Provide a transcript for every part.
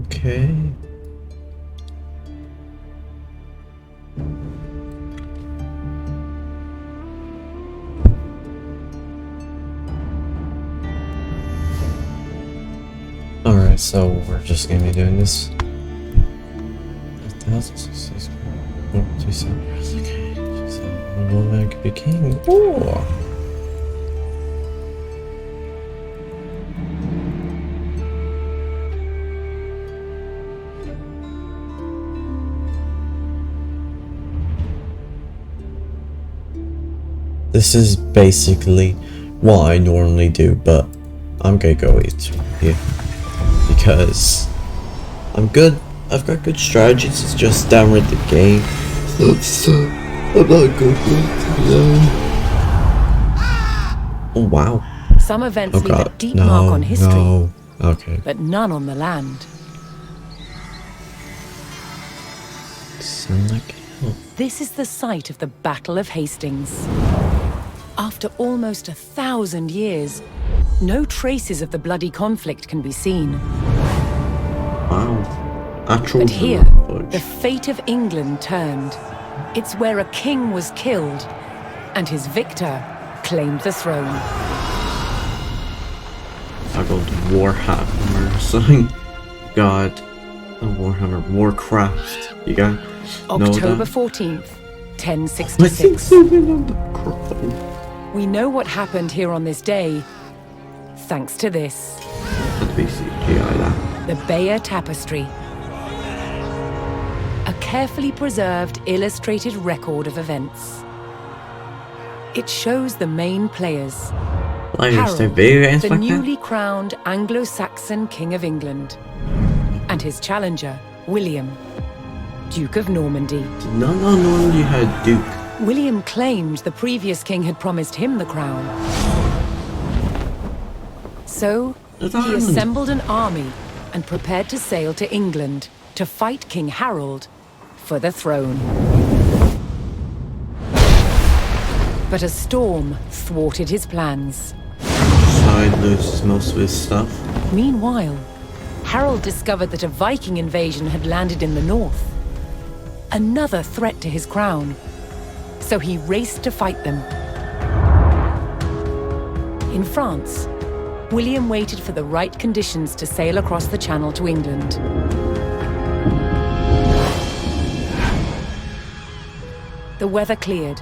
Okay. Alright, so we're just gonna be doing this. 1,066. Oh, 2 years. Okay. So, one man could be king. Ooh. This is basically what I normally do, but I'm gonna go eat here because I'm good. I've got good strategies. It's just downright the game. I'm not good with Oh wow. Some events leave a deep mark on history, No. Okay. but none on the land. Sound like hell. This is the site of the Battle of Hastings. After almost 1,000 years, no traces of the bloody conflict can be seen. Wow. Actual But here, footage. the fate of England turned. It's where a king was killed, and his victor claimed the throne. I got Warhammer or something. God. Warhammer. Warcraft. You got October 14th, 1066. We know what happened here on this day, thanks to this. The Bayeux Tapestry. A carefully preserved, illustrated record of events. It shows the main players. Harold, the newly crowned Anglo-Saxon King of England, and his challenger, William, Duke of Normandy. No, Normandy had Duke. William claimed the previous king had promised him the crown. So, he assembled an army and prepared to sail to England to fight King Harold for the throne. But a storm thwarted his plans. Side loses most of his stuff. Meanwhile, Harold discovered that a Viking invasion had landed in the north. Another threat to his crown. So he raced to fight them. In France, William waited for the right conditions to sail across the Channel to England. The weather cleared.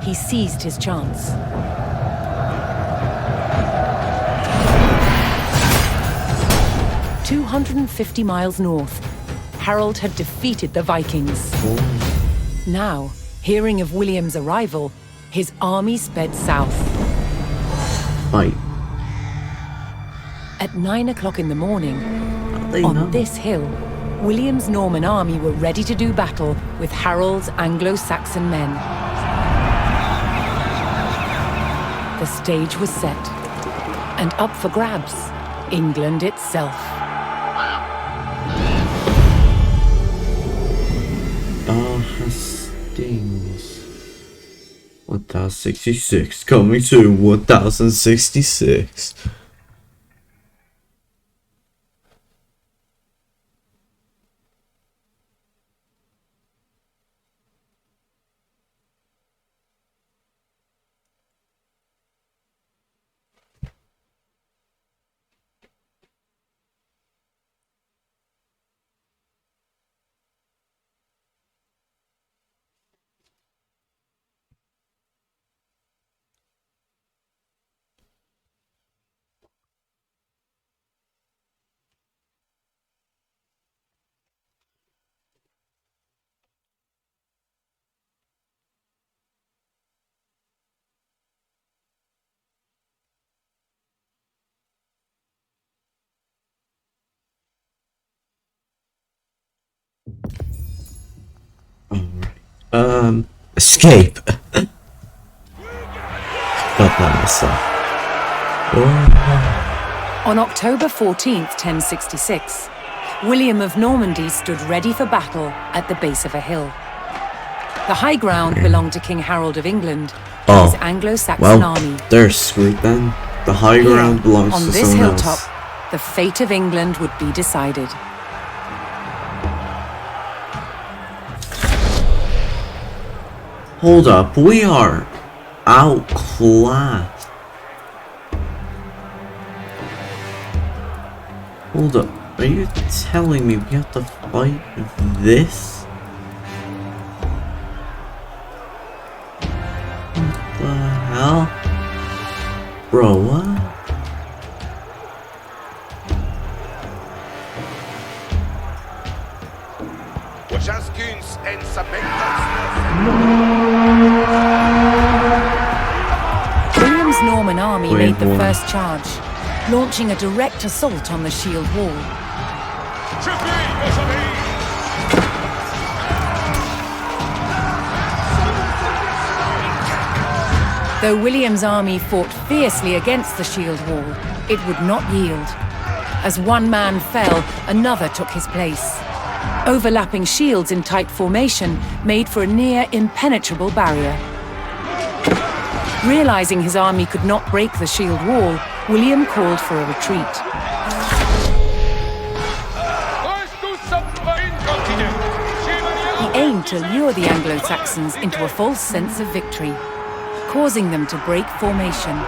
He seized his chance. "250 miles north, Harold had defeated the Vikings. Now, hearing of William's arrival, his army sped south. Fight. At 9 o'clock in the morning, on this hill, William's Norman army were ready to do battle with Harold's Anglo-Saxon men. The stage was set, and up for grabs, England itself. Hastings. 1066 coming to 1066. Escape. But let me see. On October 14th, 1066, William of Normandy stood ready for battle at the base of a hill. The high ground belonged to King Harold of England and his Anglo-Saxon army. They're screwed then. The high ground belongs to someone else. On this hilltop, the fate of England would be decided. Hold up, we are outclassed. Hold up, are you telling me we have to fight this? What the hell? Bro, what? William's Norman army made the first charge, launching a direct assault on the shield wall. Though William's army fought fiercely against the shield wall, it would not yield. As one man fell, another took his place. Overlapping shields in tight formation made for a near impenetrable barrier. Realizing his army could not break the shield wall, William called for a retreat. He aimed to lure the Anglo-Saxons into a false sense of victory, causing them to break formation.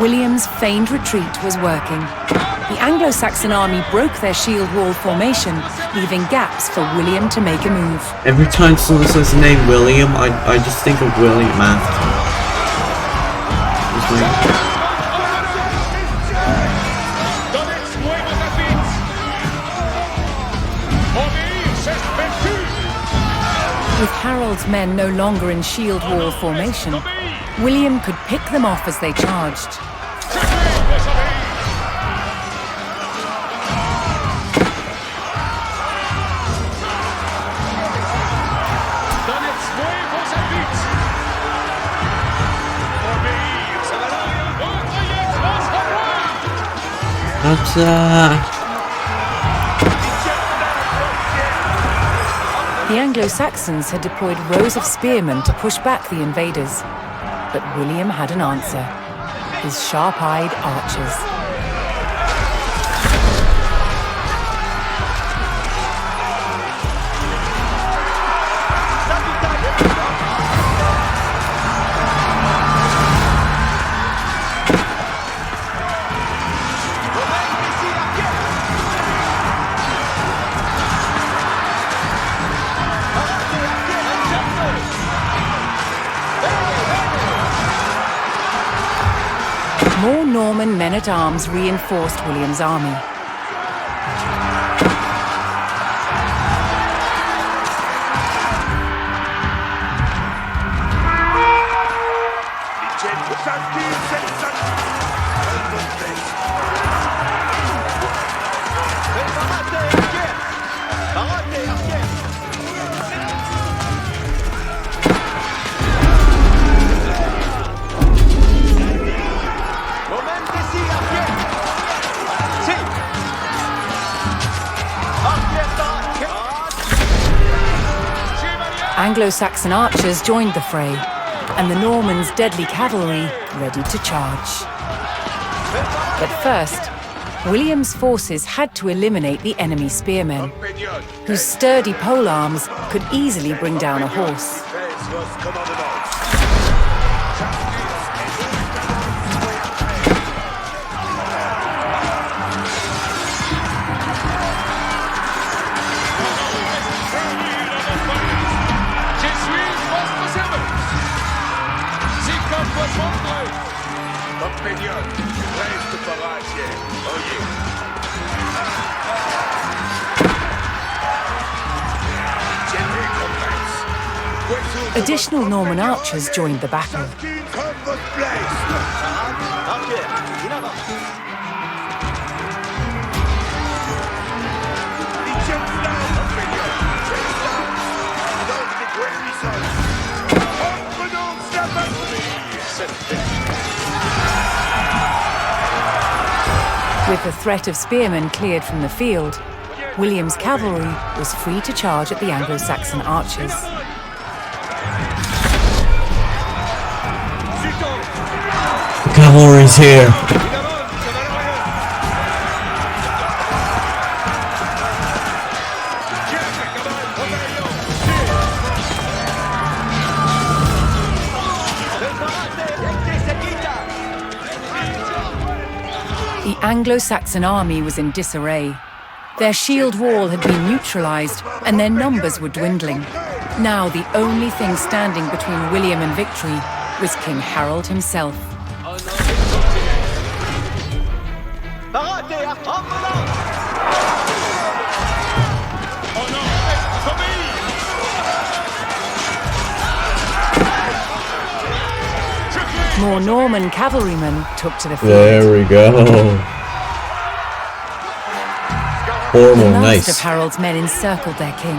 William's feigned retreat was working. The Anglo-Saxon army broke their shield wall formation, leaving gaps for William to make a move. Every time someone says the name William, I just think of William Afton. With Harold's men no longer in shield wall formation, William could pick them off as they charged. The Anglo-Saxons had deployed rows of spearmen to push back the invaders. But William had an answer. His sharp-eyed archers. More Norman men-at-arms reinforced William's army. Anglo-Saxon archers joined the fray, and the Normans' deadly cavalry ready to charge. But first, William's forces had to eliminate the enemy spearmen, whose sturdy polearms could easily bring down a horse. Additional Norman archers joined the battle. With the threat of spearmen cleared from the field, William's cavalry was free to charge at the Anglo-Saxon archers. Cavalry's here. The Anglo-Saxon army was in disarray. Their shield wall had been neutralized, and their numbers were dwindling. Now the only thing standing between William and victory was King Harold himself. More Norman cavalrymen took to the field. There we go. The last of Harold's men encircled their king,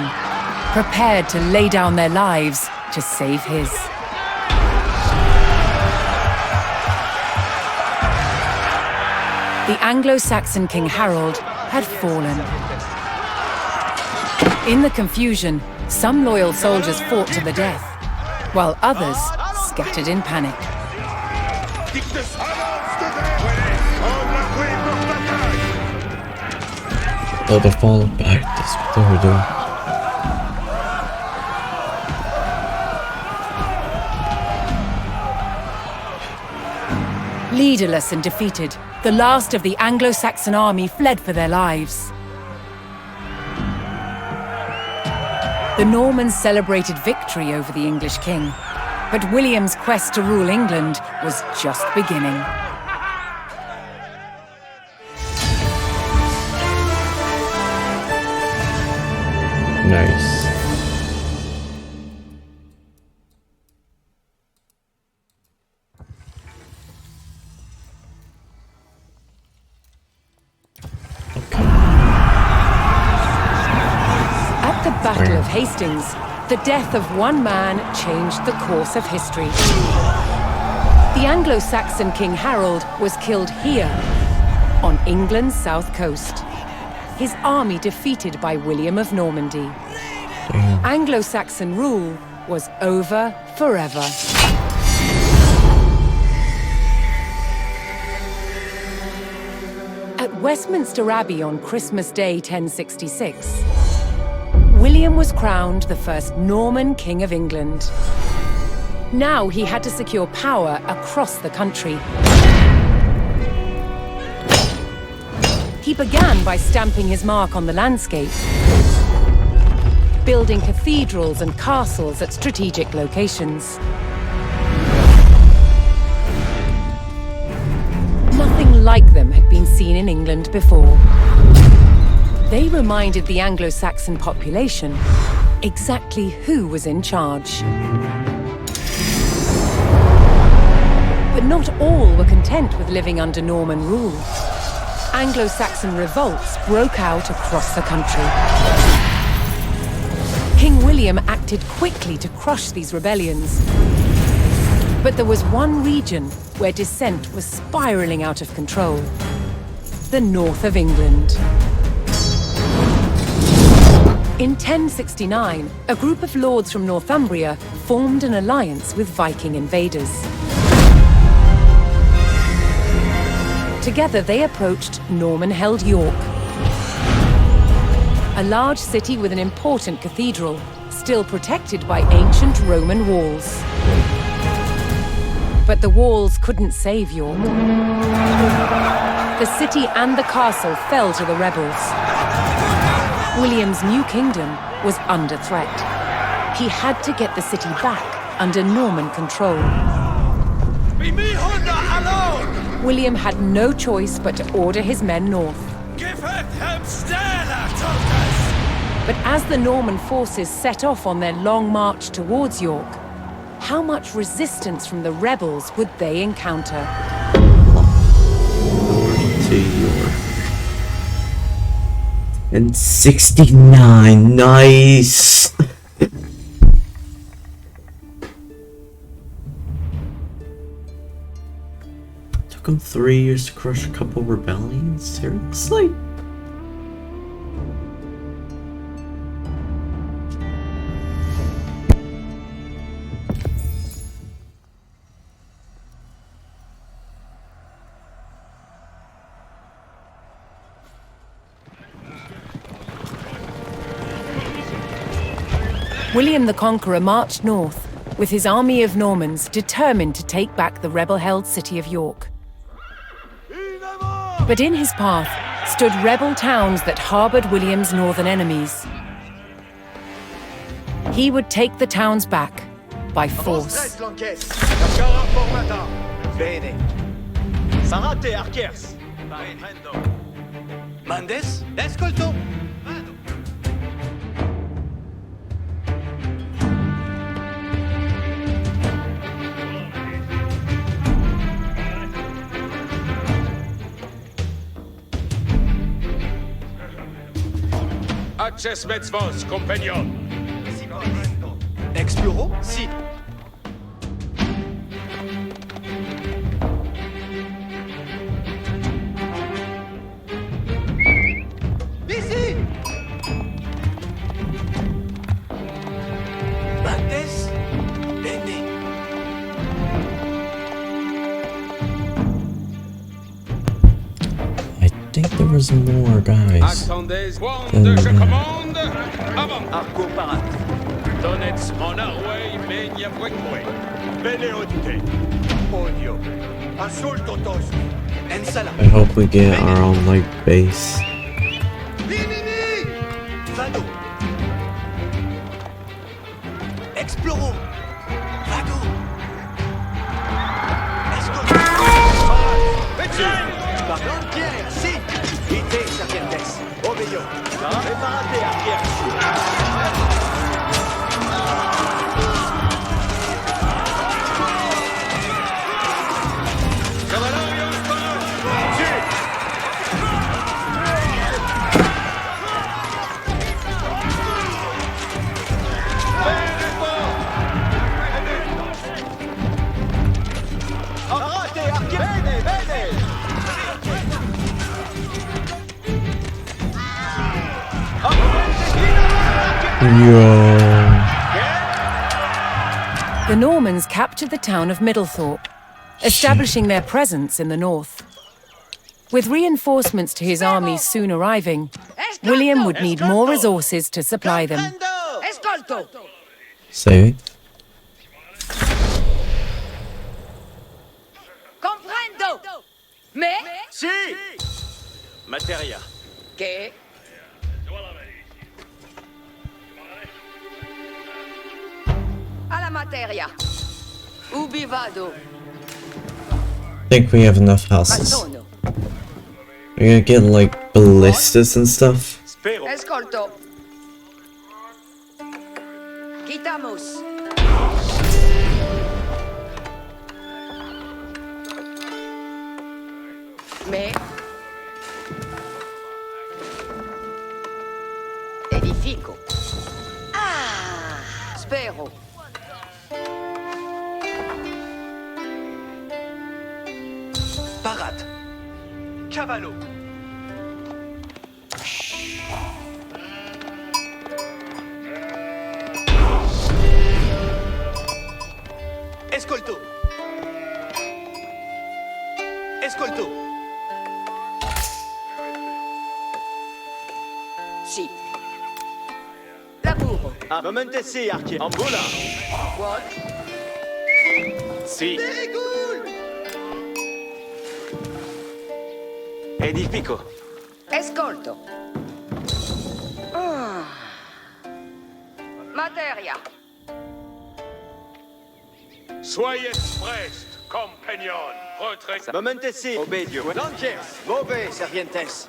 prepared to lay down their lives to save his. The Anglo-Saxon King Harold had fallen. In the confusion, some loyal soldiers fought to the death, while others scattered in panic. Oh, they're falling back. That's what they were doing. Leaderless and defeated, the last of the Anglo-Saxon army fled for their lives. The Normans celebrated victory over the English king, but William's quest to rule England was just beginning. Nice. At the Battle of Hastings, the death of one man changed the course of history. The Anglo-Saxon King Harold was killed here, on England's south coast. His army defeated by William of Normandy. Anglo-Saxon rule was over forever. At Westminster Abbey on Christmas Day 1066, William was crowned the first Norman King of England. Now he had to secure power across the country. He began by stamping his mark on the landscape, building cathedrals and castles at strategic locations. Nothing like them had been seen in England before. They reminded the Anglo-Saxon population exactly who was in charge. But not all were content with living under Norman rule. Anglo-Saxon revolts broke out across the country. King William acted quickly to crush these rebellions. But there was one region where dissent was spiraling out of control: the north of England. In 1069, a group of lords from Northumbria formed an alliance with Viking invaders. Together they approached Norman-held York, a large city with an important cathedral, still protected by ancient Roman walls. But the walls couldn't save York. The city and the castle fell to the rebels. William's new kingdom was under threat. He had to get the city back under Norman control. William had no choice but to order his men north. But as the Norman forces set off on their long march towards York, how much resistance from the rebels would they encounter? To York. And 69, nice. Took took him 3 years to crush a couple rebellions? Seriously? William the Conqueror marched north, with his army of Normans determined to take back the rebel-held city of York. But in his path stood rebel towns that harboured William's northern enemies. He would take the towns back by force. Mandes, escolto. Access Metzvos, compagnon. Ex-bureau, si. Ici. Mandes, Bene. I think there was more, guys. Attendez, de je commande. Avant. Arco parat. Donnez mon arway, menia wekwe. Bene odite. Odio. Assolto tos. Ensala. I hope we get our own, like, base. Vinini. Vado. Exploro. Vado. Escolto. Pardon, Pierre, si. Ite, sapientes. Obéio. Preparate, Arquier. Parate, Arquier. Bene, bene. Yo. The Normans captured the town of Middlethorpe, establishing their presence in the north. With reinforcements to his army soon arriving, William would need more resources to supply them. Escolto. Say it. Comprendo. Mais Si. Materia. che alla materia. Ubi vado? Think we have enough houses. Sono. We're gonna get like ballistas and stuff. Spero. Escolto. Quitamos. Mais edifico. Ah, spero. Parat. Cavallo. Escolto. Escolto. Sì. Lavoro. Ah, momente si, Arquier. Ambula. What? Si. Very good. Edifico. Escolto. Ah. Materia. Soyez prest, compagnon. Retraite. Momente si. Obedio. Lanciers. Move, servientes.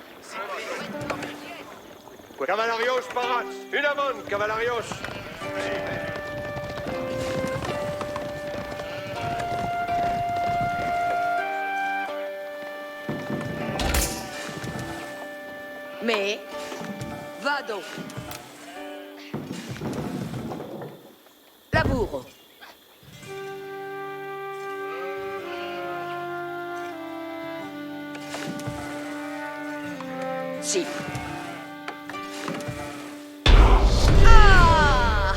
Cavallarios parat. Une amende, cavallarios. Mais vado. Lavoro. Si. Ah!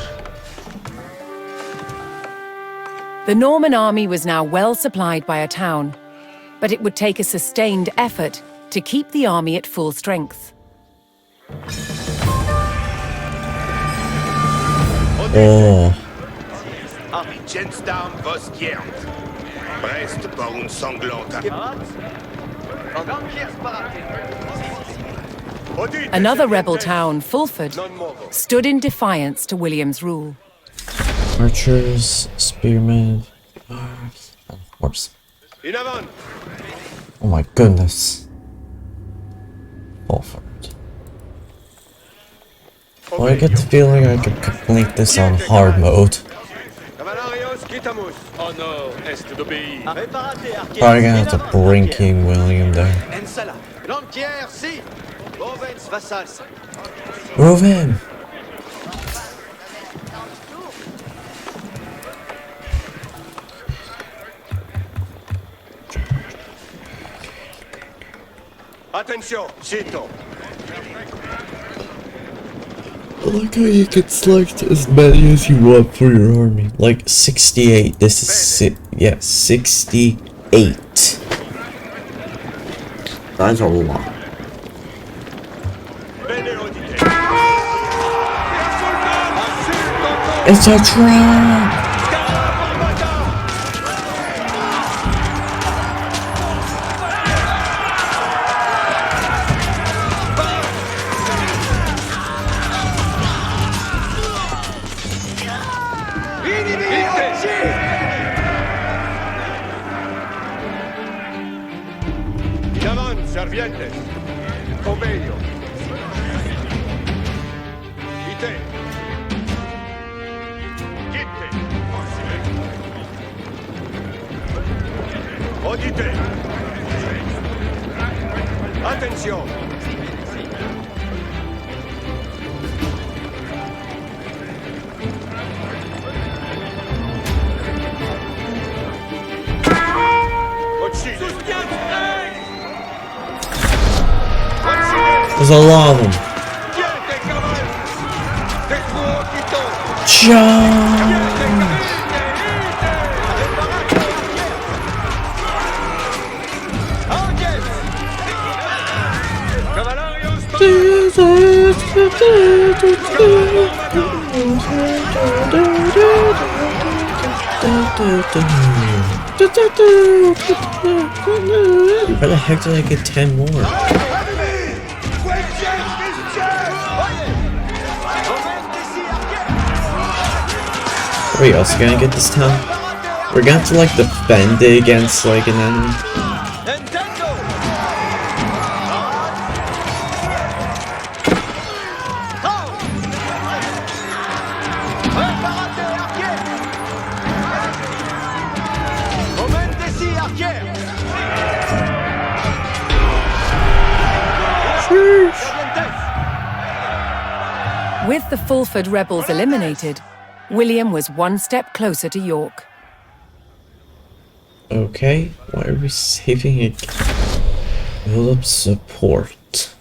The Norman army was now well supplied by a town, but it would take a sustained effort to keep the army at full strength. Oh. Gensdarm Voskiert. Brest Baum Sanglante. Another rebel town, Fulford, stood in defiance to William's rule. Archers, spearmen, and horse. In avant. Oh my goodness. Fulford. Well, I get the feeling I could complete this on hard mode. Cavalarios Quitamus. Au nord, est d'obéir. Probably gonna have to bring King William there. Ensala. Lanquière, si. Bovens vassals. Move in! Attention, Cito. I like how you can select as many as you want for your army. Like 68. This is 68. That's a lot. It's a trap! In avant, servientes. Conveglio. Ite. Gitte. Audite. Attention. There's a lot of them. Where the heck did I get 10 more? Are we also gonna get this town? We're gonna have to like defend it against like an enemy. With the Fulford rebels eliminated, William was one step closer to York. Okay, why are we saving it? Build up support.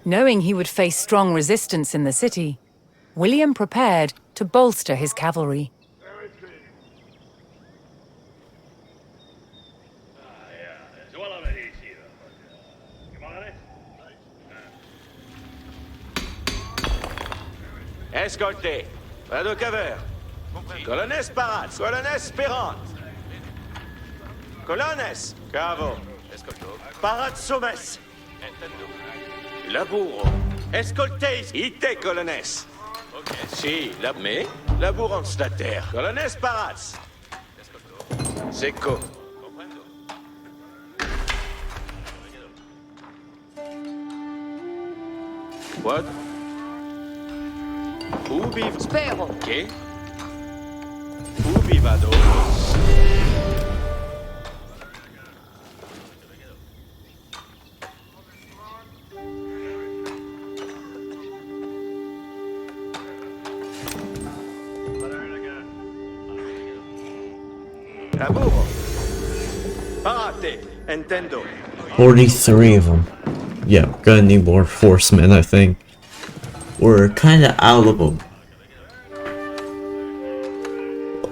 Knowing he would face strong resistance in the city, William prepared to bolster his cavalry. Escoltez. Vado Caver. Colonnes Parat. Colonnes Spirant. Colonnes. Cavo. Parat Sommes. Laburo. Escoltez. Ite Colonnes. Si, mais Labourant la terre. Colonnes Parats. Seco. What? Ubi. Spero. Che? Ubi vado? Laburo. Parat. Preparate. Intendo. 43 of them. Yeah, we're gonna need more horsemen, I think. We're kinda out of them.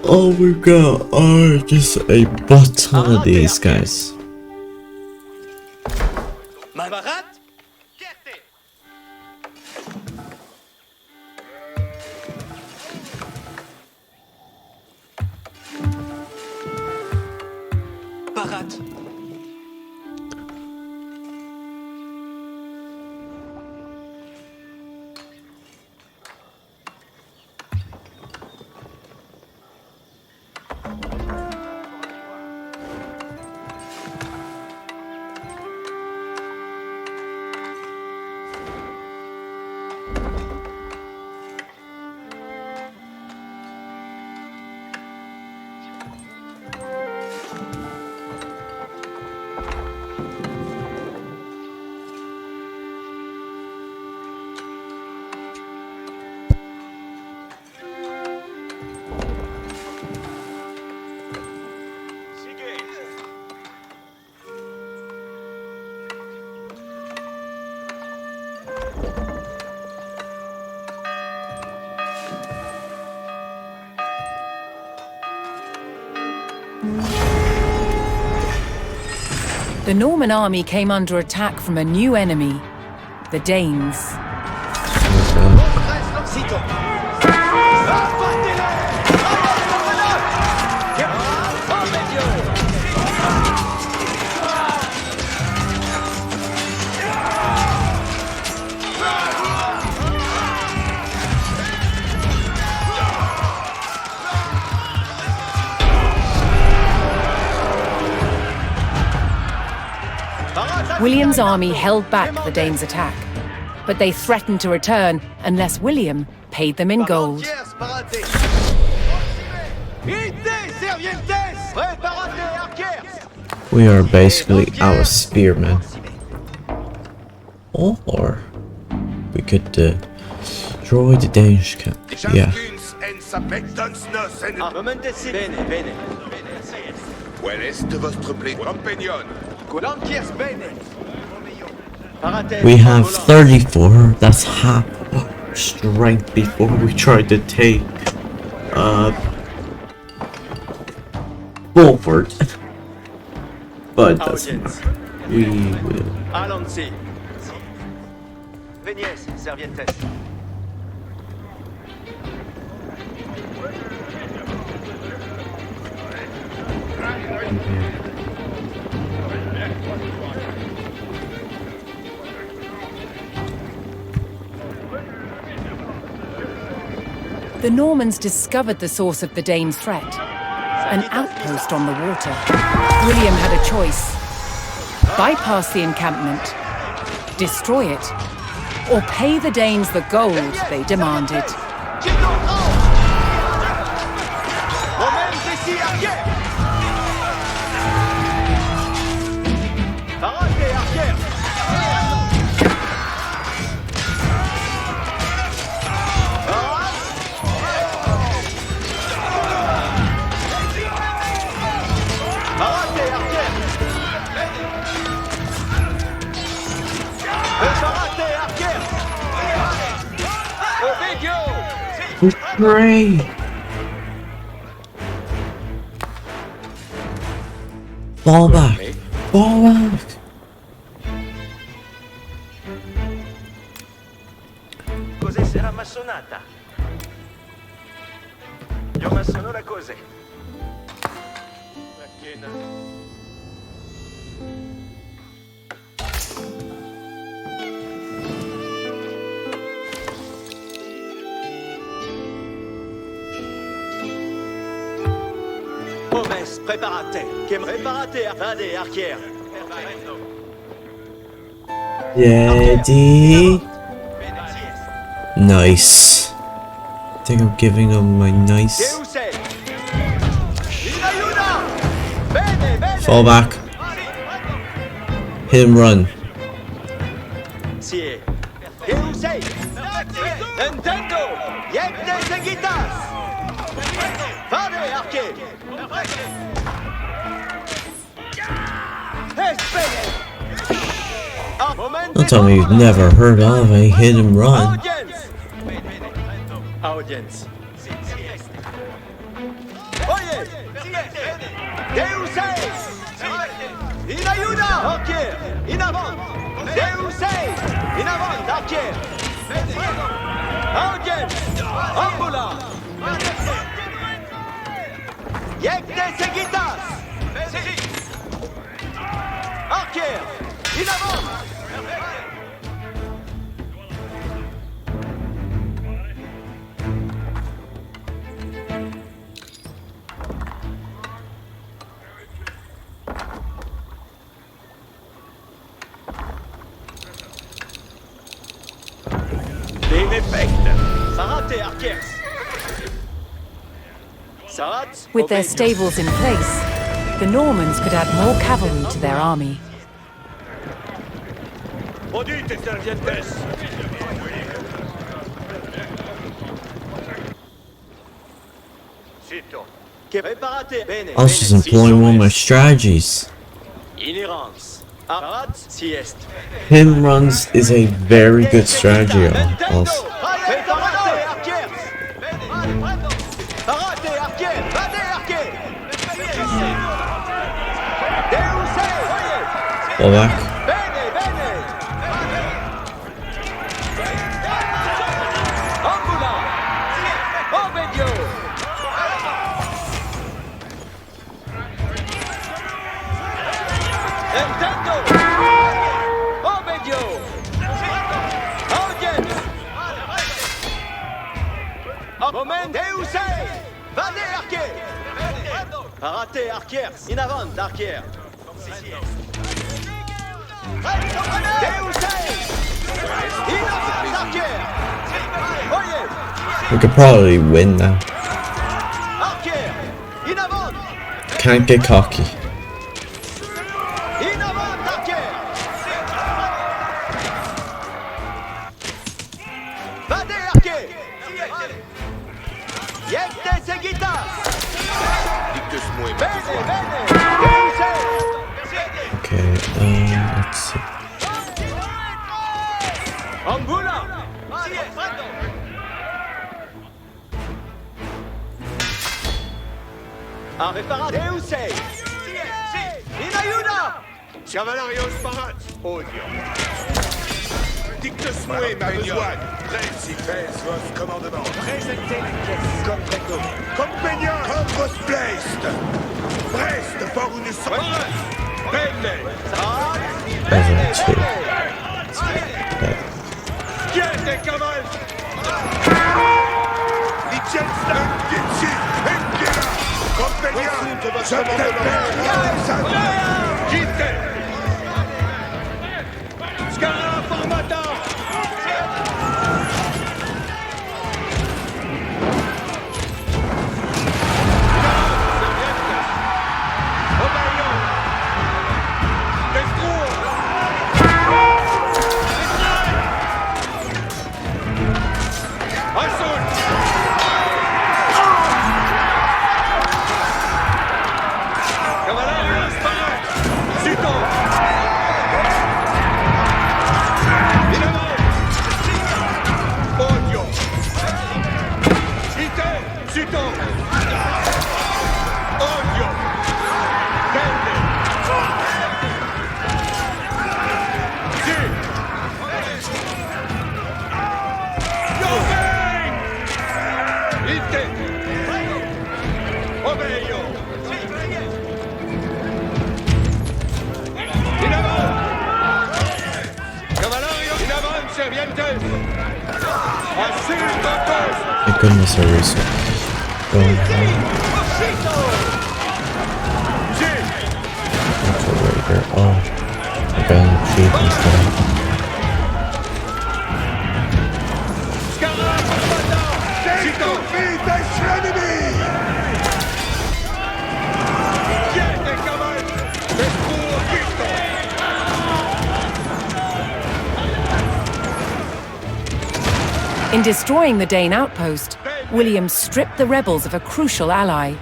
Oh, we got just a butt ton of these guys. Marat. Barat. The Norman army came under attack from a new enemy, the Danes. William's army held back the Danes' attack, but they threatened to return unless William paid them in gold. We are basically out of spearmen. Or we could destroy the Danish camp. Yeah. Quel est votre blé? Compagnon. We have 34. That's half strength before we try to take Beaufort. But that's we will. Allons-y. Véniès, Servientes. The Normans discovered the source of the Danes' threat, an outpost on the water. William had a choice: bypass the encampment, destroy it, or pay the Danes the gold they demanded. Hooray! Fall back! Fall back! Cos'è sarà massonata? Io massono la cose. La chiena. Hommes, préparate. Préparate, vade, arquière. Ready? Nice. I think I'm giving them my nice. Fall back. Hit and run. Don't tell me you've never heard of a hit and run. Audience. Oye! Deus ex! In ayuda! Arquier! In avant! Deus ex! In avant! Arquier! Audience! Ambula! Yekte seguitas! Arquier! In avant! With their stables in place, the Normans could add more cavalry to their army. I was just employing one of my strategies. Him runs is a very good strategy also. Fall back. Moment, Deus ex! Vade arquer! Parate arquer! In avant, arquer! Deus ex! In avant, arquer! Oye! We could probably win now. Arquer! In avant! Can't get cocky. In avant, arquer! Vade arquer! Yekte seguitas! Dites-moi, Bene, bene! Deus ex! Okay, let's see. Ambula! A reparar Deus ex! In ayuda! Cavalarios parat! Odio! Dictus-moi, ma besoin! Presse, faites votre commandement! Présentez la caisse comme préco. Compagnon! Comme vos blessed! Brest, pour une sorte! Bene! Over two. Chiede caval! Licenza! Dici! Engira! Compagnon! Je t'appelle! Quitte! Scara formata! Thank goodness I was going home. That's a raider. Oh, I got an chief instead. In destroying the Dane outpost, William stripped the rebels of a crucial ally.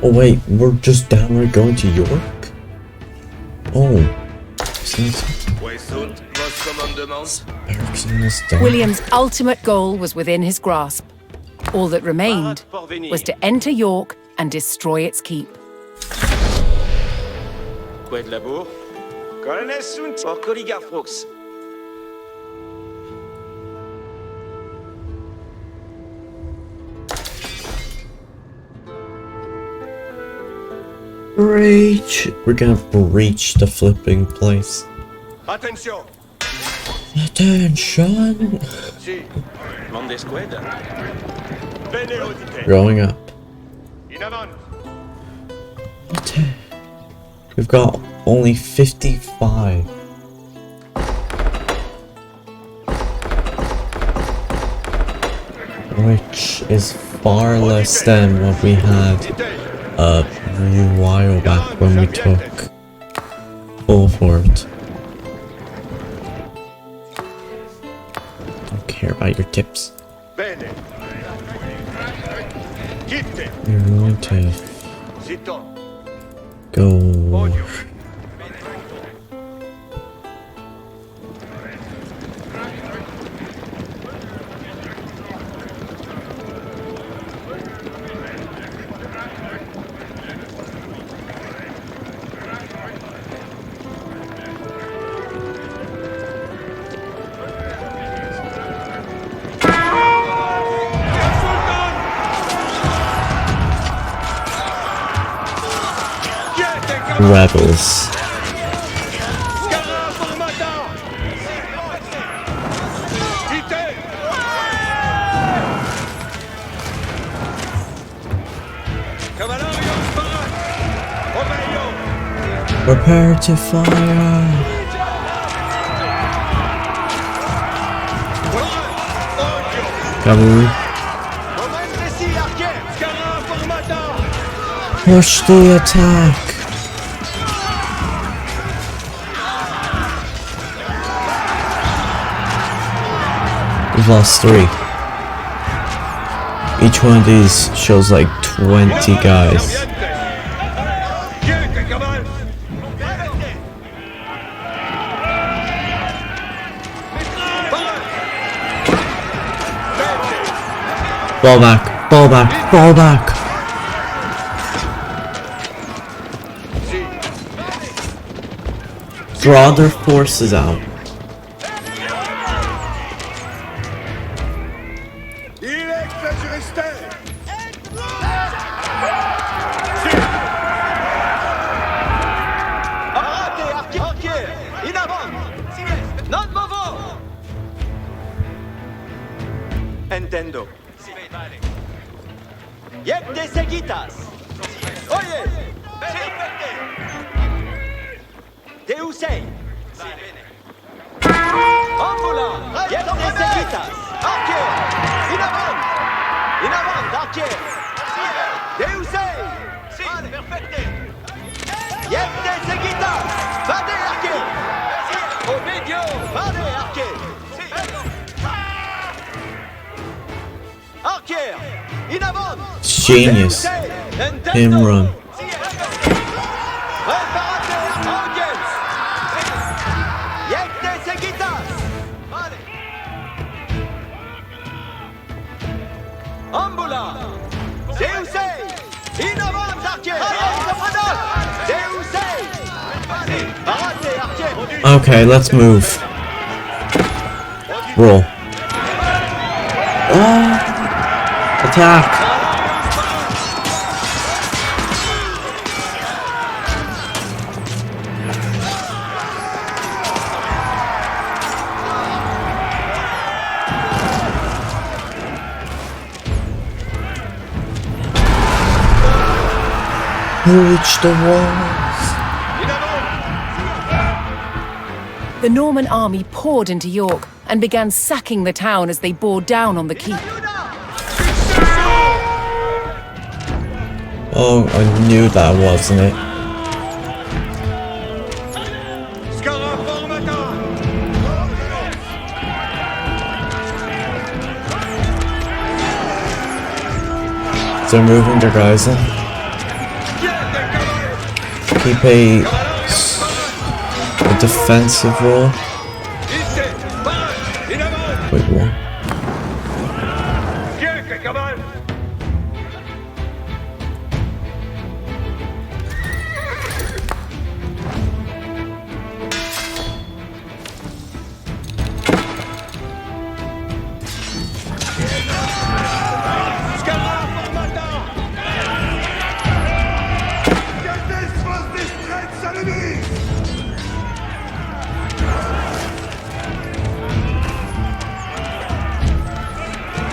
Oh wait, we're just downright going to York? Oh. William's ultimate goal was within his grasp. All that remained was to enter York and destroy its keep. Quoi de la bourre? Colonel Sunt or Colligar Frooks. Breach! We're gonna breach the flipping place. Attention! Attention! Si. Monde squad. Bene audite. Growing up. In avant. We've got only 55. Which is far less than what we had a while back when we took Bulford. Don't care about your tips. Bene. Quitte. You're going to Sit-on. go. Odio. Rebels. Prepare to fire! Cavalry. Push the attack! We've lost 3. Each one of these shows like 20 guys. Ball back, ball back, ball back! Draw their forces out. Entendo. Yekte seguitas. Oye. Deusei. Ambula. Yekte seguitas. Archer. In avant. In avant, Archer. Deusei. Perfecte. Yekte seguitas. Vade, Archer. Obedio. Vade, Archer. Archer! In avant! Genius. Him run. Ambula! Deusei! In avant, Archer! Deusei! Okay, let's move. Roll. Attack! Reach the walls. The Norman army poured into York and began sacking the town as they bore down on the keep. Oh, I knew that, wasn't it? They're moving their guys in. keep a defensive role. Wait, what?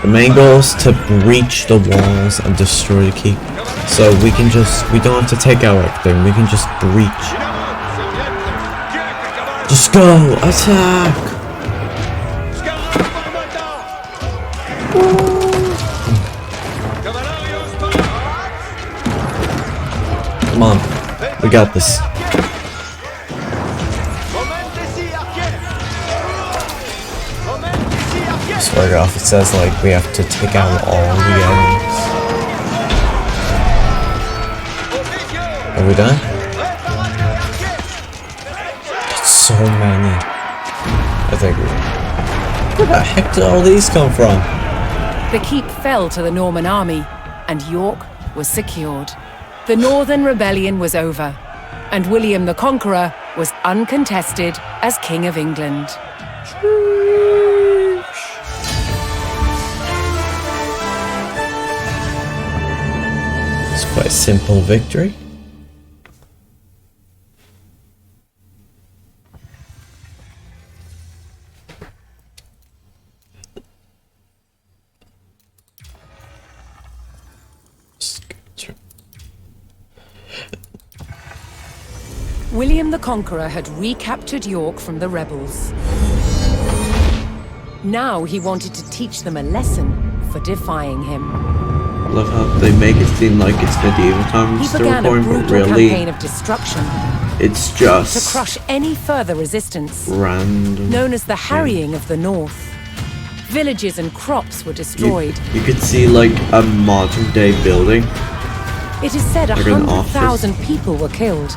The main goal is to breach the walls and destroy the keep. So we don't have to take out everything, we can just breach. Just go! Attack! Come on, we got this. Swear off, it says like we have to take out all the enemies. Are we done? That's so many. I think where the heck did all these come from? The keep fell to the Norman army, and York was secured. The Northern Rebellion was over, and William the Conqueror was uncontested as King of England. It's quite a simple victory. William the Conqueror had recaptured York from the rebels. Now he wanted to teach them a lesson for defying him. I love how they make it seem like it's medieval times. He began a brutal campaign of destruction. It's just to crush any further resistance. Random. Known as the Harrying of the North. Villages and crops were destroyed. You could see like a modern day building. It is said 100,000 people were killed.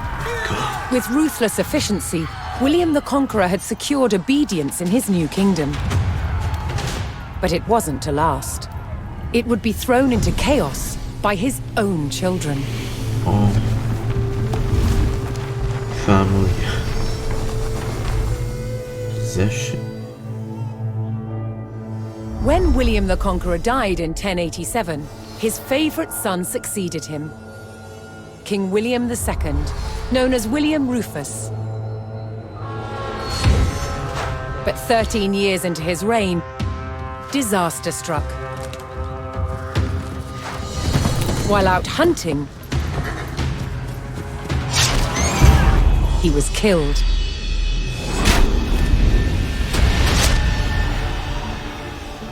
With ruthless efficiency, William the Conqueror had secured obedience in his new kingdom. But it wasn't to last. It would be thrown into chaos by his own children. Oh. Family. Possession. When William the Conqueror died in 1087, his favorite son succeeded him. King William II, known as William Rufus. But 13 years into his reign, disaster struck. While out hunting, he was killed.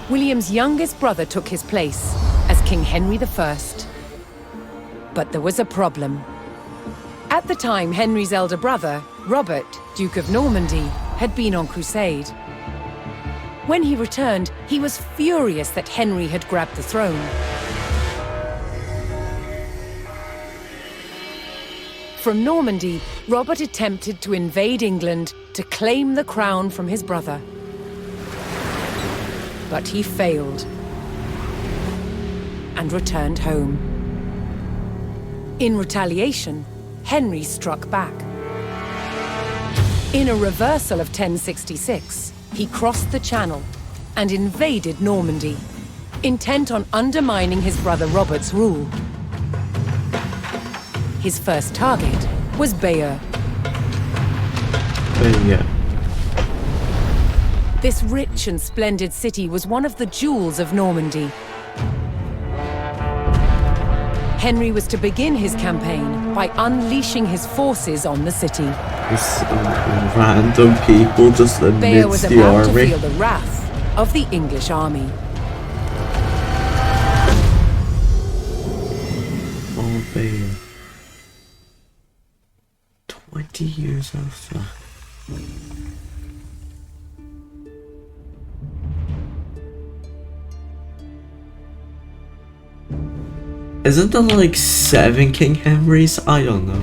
William's youngest brother took his place as King Henry I. But there was a problem. At the time, Henry's elder brother, Robert, Duke of Normandy, had been on crusade. When he returned, he was furious that Henry had grabbed the throne. From Normandy, Robert attempted to invade England to claim the crown from his brother. But he failed and returned home. In retaliation, Henry struck back. In a reversal of 1066, he crossed the Channel and invaded Normandy, intent on undermining his brother Robert's rule. His first target was Bayeux. Yeah. This rich and splendid city was one of the jewels of Normandy. Henry was to begin his campaign by unleashing his forces on the city. This random people just Bayeux was amidst the about to army. feel the wrath of the English army. Oh, Bayeux. 20 years after. Isn't there like 7 King Henrys? I don't know.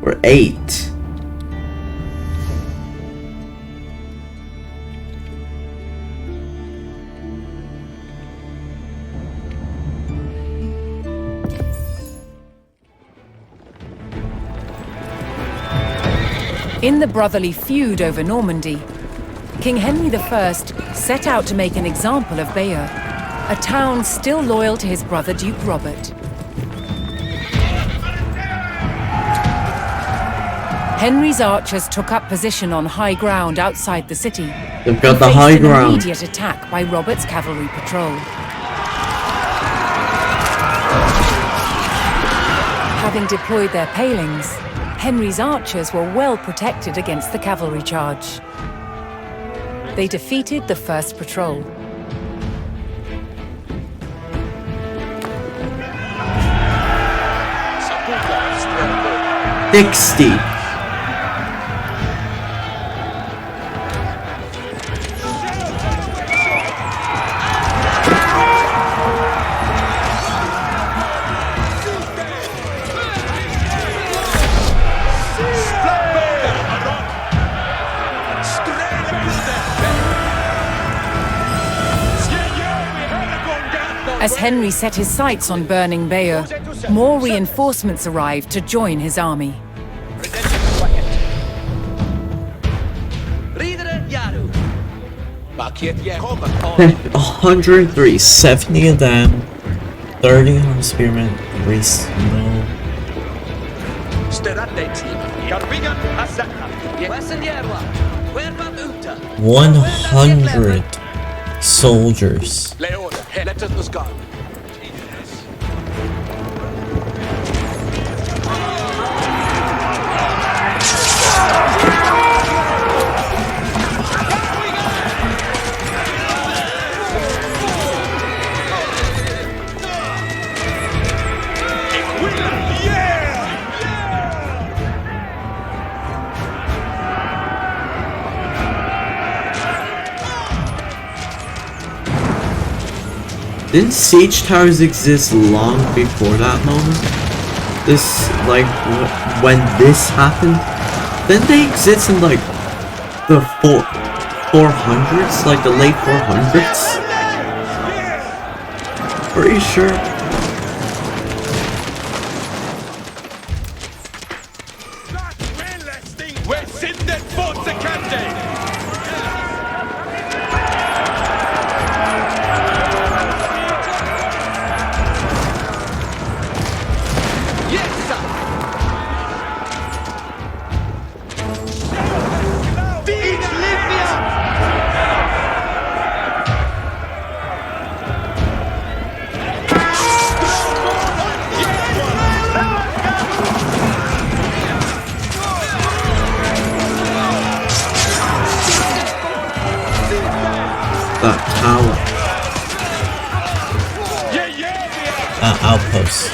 We're 8. In the brotherly feud over Normandy, King Henry I set out to make an example of Bayeux, a town still loyal to his brother Duke Robert. Henry's archers took up position on high ground outside the city. They've got the high ground. An immediate attack by Robert's cavalry patrol. Having deployed their palings, Henry's archers were well protected against the cavalry charge. They defeated the first patrol. Sixty. As Henry set his sights on burning Bayeux, more reinforcements arrived to join his army. 103, 70 of them, 30 on spearmen, 3 snow. 100 soldiers. Didn't siege towers exist long before that moment? This, like, when this happened? Didn't they exist in, like, the 400s? Like, the late 400s? Pretty sure. That tower. That outpost.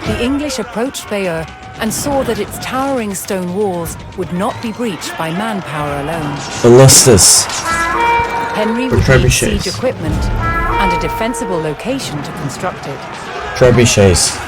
The English approached Bayeux and saw that its towering stone walls would not be breached by manpower alone. Ballistas. Henry would need siege equipment and a defensible location to construct it. Trebuchets.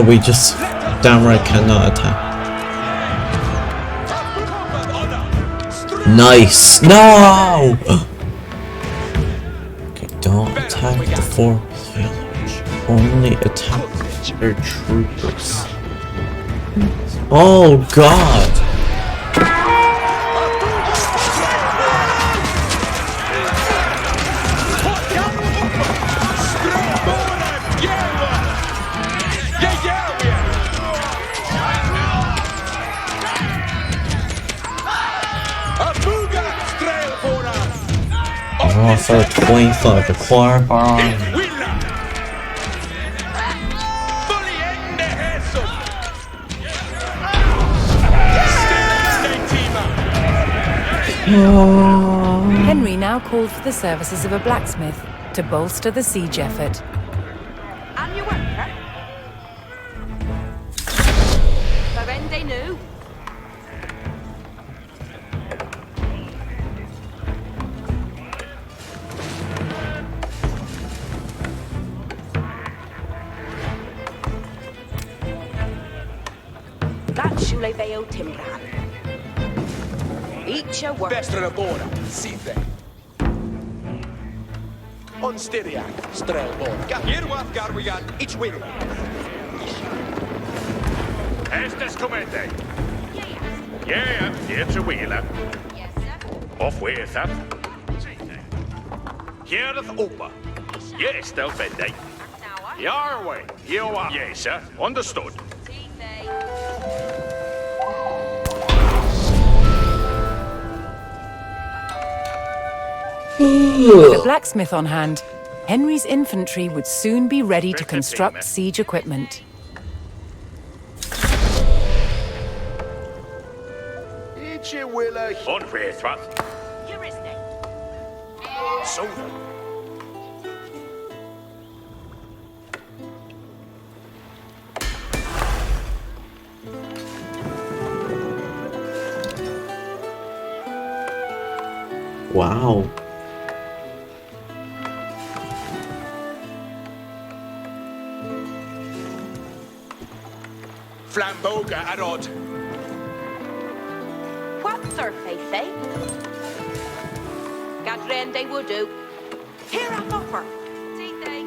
Oh, we just downright cannot attack. Nice! No! Okay, don't attack the fourth village. Only attack their troopers. Oh god! Oh, for 25 the choir bar. Henry now called for the services of a blacksmith to bolster the siege effort. And you worker? Farende new. Shule veo timbran. Each a work. Destra la bora, site. On Styriac, strel bora. Here what gar we got each win. Estes comete. Yeah, it's a wheeler. Yes, sir. Off with that. Here'th Opa. Yes, they'll fend. Your way. You are. Yes, sir. Understood. With a blacksmith on hand, Henry's infantry would soon be ready to construct siege equipment. Each willa. On with that. Here is it. So Wow. Flamboga arod. What's her faith, eh? Gadrende would do. Here I'm offer. See they.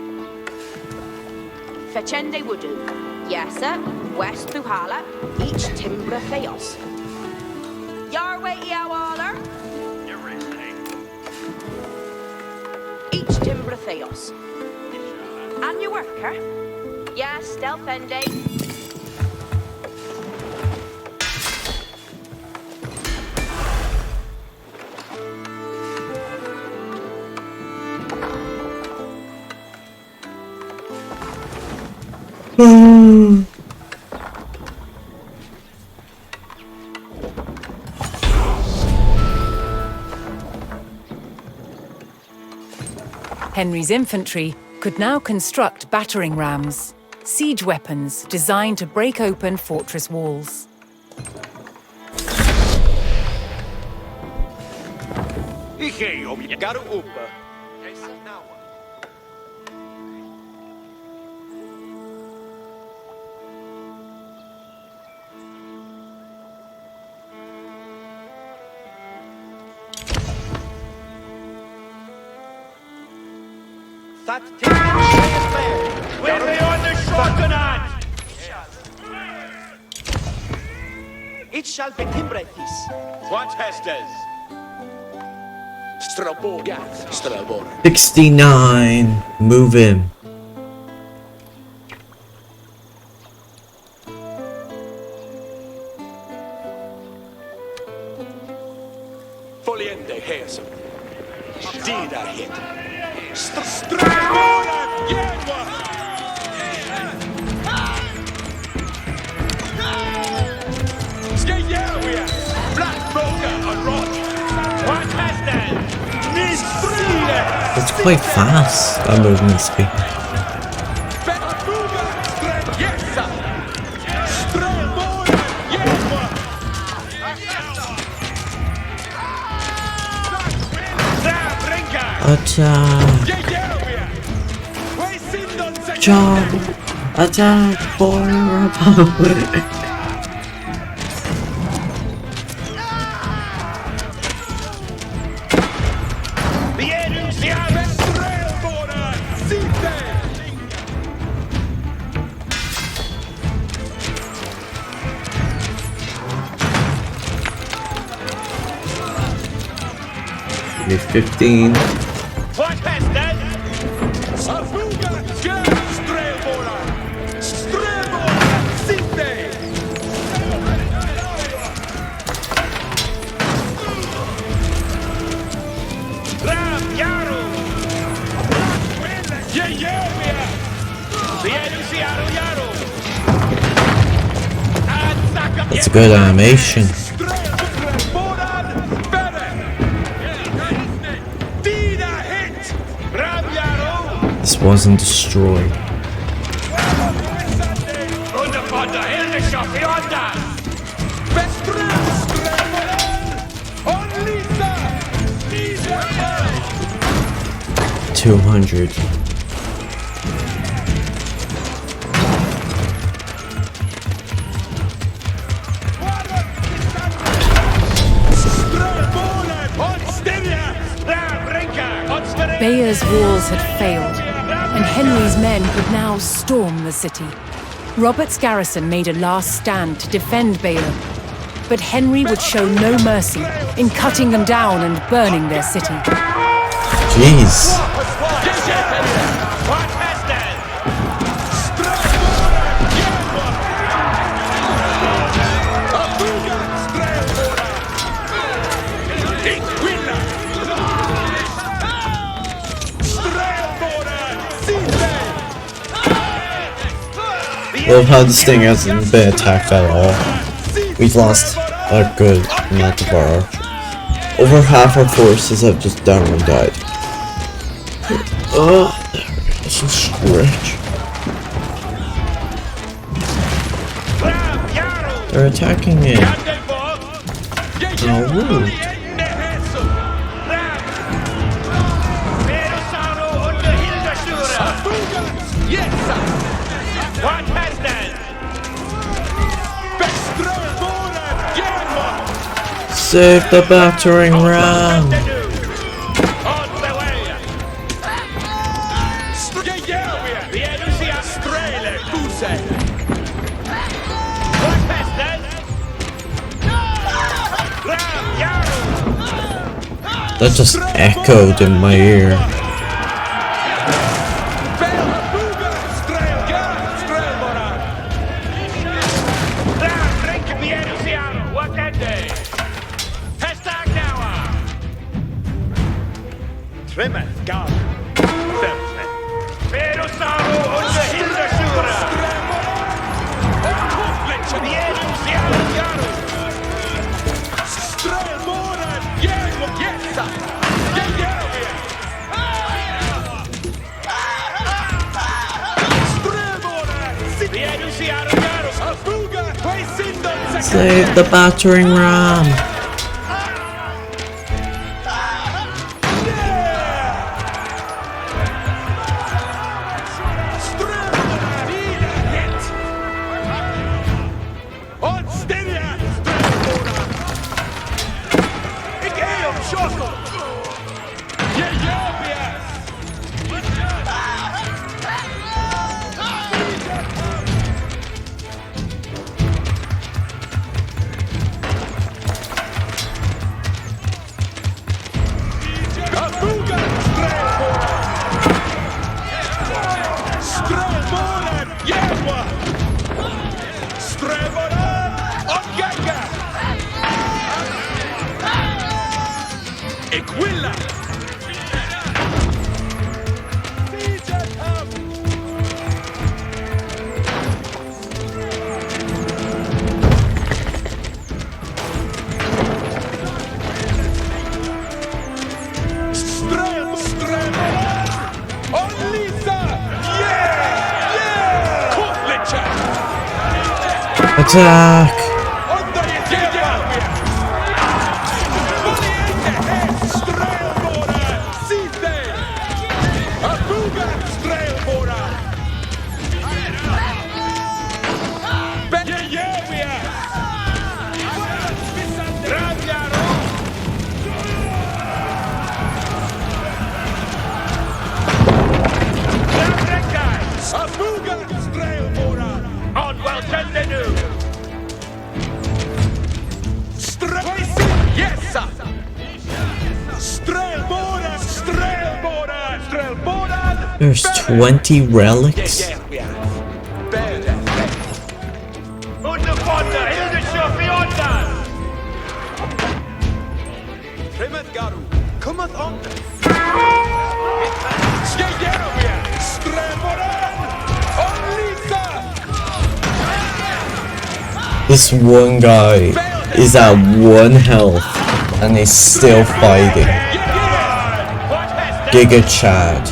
Fechende would do. Yes, sir. West Puhala. Each timbre feos. Your way, Yawaller. Each timbre feos. And you worker? Yes, Delfende. Henry's infantry could now construct battering rams, siege weapons designed to break open fortress walls. Garu Opa. That team Where they on the shotgun at? it shall be timbretis. What Hestes? Straboga, Strabor. 69. Move in. Foliende Hesum. Dida hit. Strabora! Yegwa! Skajawia! Black Boga on Rock! What Hestes? It's quite fast, that movement speed. Attack! Jump! Attack for Republic! Give me 15. It's a good animation. This wasn't destroyed. $200. Bayer's walls had failed, and Henry's men could now storm the city. Robert's garrison made a last stand to defend Bayer, but Henry would show no mercy in cutting them down and burning their city. Jeez. Love how this thing hasn't been attacked at all. We've lost a good amount of our archers. Over half our forces have just downright died. Oh, there we go. Some stretch. They're attacking me. Oh, rude. Save the battering ram! That just echoed in my ear. Save the battering ram! Attack! On well tended to. Yes, sir. There's 20 relics. Cometh on. This one guy is at 1 health and he's still fighting. Giga Chad.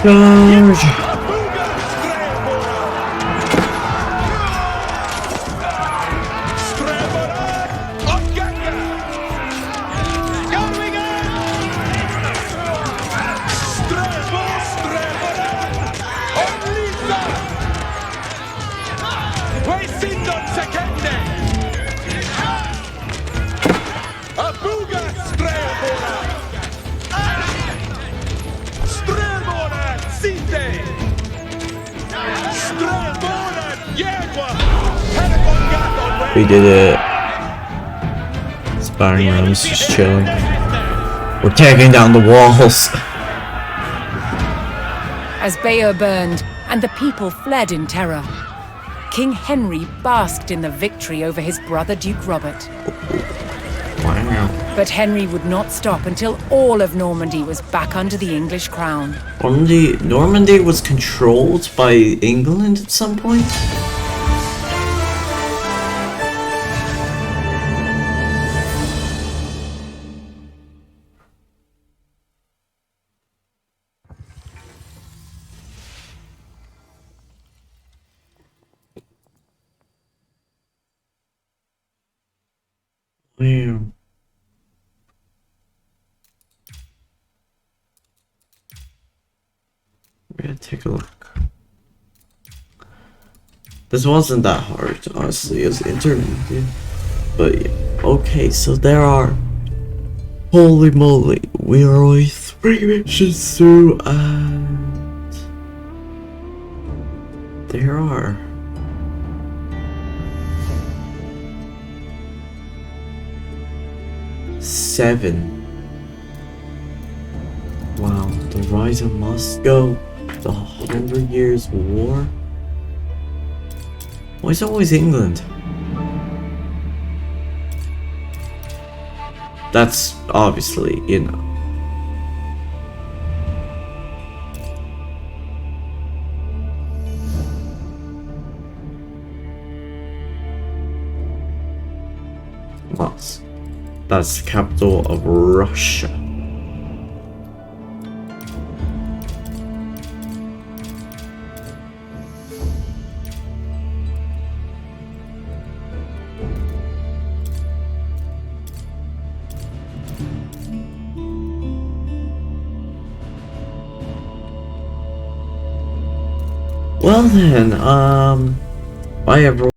Charge! We did it. Sparring rams just chilling. We're taking down the walls. As Bayeux burned and the people fled in terror, King Henry basked in the victory over his brother Duke Robert. Wow. But Henry would not stop until all of Normandy was back under the English crown. Normandy was controlled by England at some point? Wow. We're gonna take a look. This wasn't that hard, honestly, as intermediate. But yeah. Okay, so there are. Holy moly, we are only 3 missions through, and there are. Seven. Wow, the rise of Moscow, the 100 Years' War. Why is it always England? That's obviously, you know. Moscow. That's the capital of Russia. Well then, bye everyone.